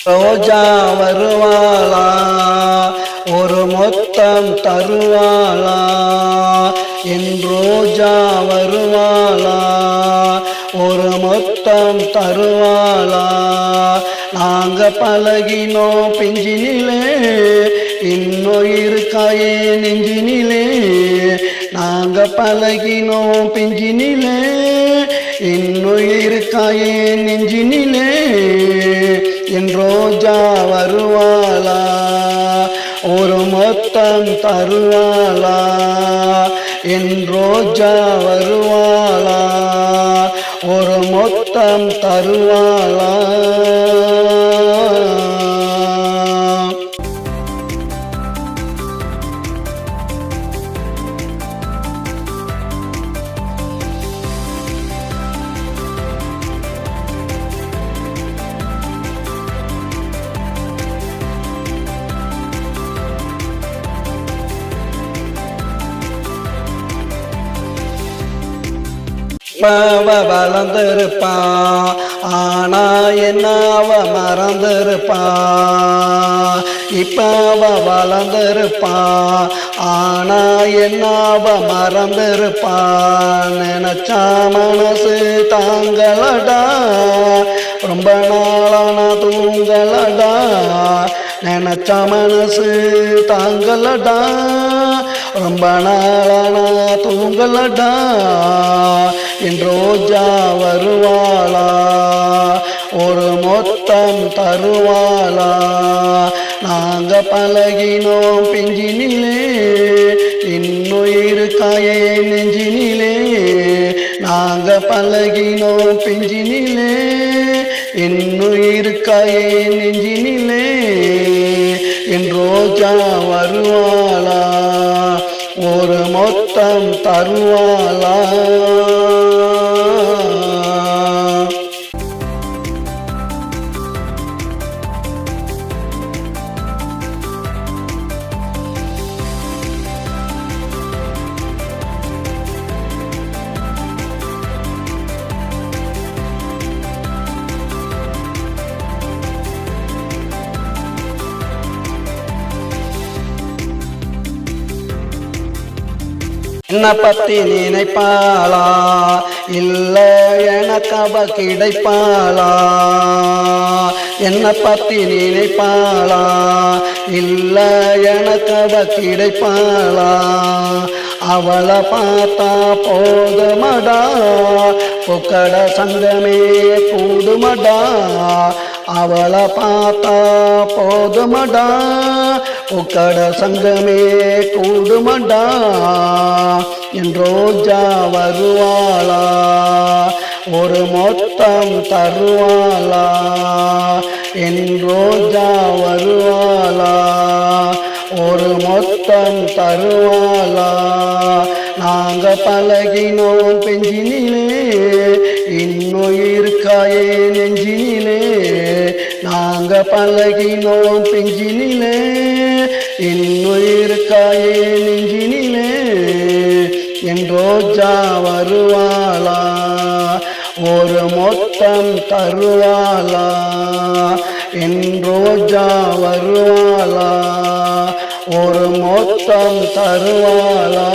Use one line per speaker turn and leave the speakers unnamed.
ரோஜா வருவாளா, ஒரு மொத்தம் தருவாளா, என் ரோஜா வருவாளா, ஒரு மொத்தம் தருவாளா. நாங்க பழகினோம் பிஞ்சினிலே, இன்னும் இருக்காயே நெஞ்சினிலே. நாங்க பழகினோம் பிஞ்சினிலே, இன்னும் இருக்காயே நெஞ்சினிலே. என் ரோஜா வருவாளா, ஒரு மொத்தம் தருவாளா, என் ரோஜா வருவாளா, ஒரு மொத்தம் தருவாளா. வளர்ந்திருப்பா, ஆனா என்ன மறந்திருப்பா. இப்ப வளர்ந்திருப்பா, ஆனா என்ன மறந்திருப்பா. நினைச்சா மனசு தாங்களடா, ரொம்ப நாளான தூங்களடா. நினைச்ச மனசு தாங்களடா, ரொம்ப நாளான தூங்களடா. என் ரோஜா வருவாளா, ஒரு மொத்தம் தருவாளா. நாங்க பழகினோம் பிஞ்சினிலே, இன்னும் இருக்காயே நெஞ்சினிலே. நாங்க பழகினோம் பிஞ்சினிலே, இன்னும் இருக்காயே நெஞ்சினிலே. என் ரோஜா வருவாளா, ஒரு மொத்தம் தருவாளா. என்ன பத்தி நினைப்பாளா, இல்ல எனக்கு அவ கிடைப்பாளா. என்ன பத்தி நினைப்பாளா, இல்ல எனக்கு அவ கிடைப்பாளா. அவளை பார்த்தா போதுமடா, புக்கட சங்கமே கூடுமடா. அவளை பார்த்தா போதுமடா, புக்கட சங்கமே கூடுமடா. என் ரோஜா வருவாளா, ஒரு மொத்தம் தருவாளா. என் ரோஜா வருவாளா, ஒரு மொத்தம் தருவாளா. நாங்க பழகினோம் பெஞ்சினிலே, இன்னும் இருக்காயே நெஞ்சினிலே. நாங்க பழகினோம் பெஞ்சினிலே, இன்னும் இருக்காயே நெஞ்சினிலே. என் ரோஜா வருவாளா, ஒரு மொத்தம் தருவாளா. என் ரோஜா வருவாளா, ஒரு மொத்தம் தருவாளா.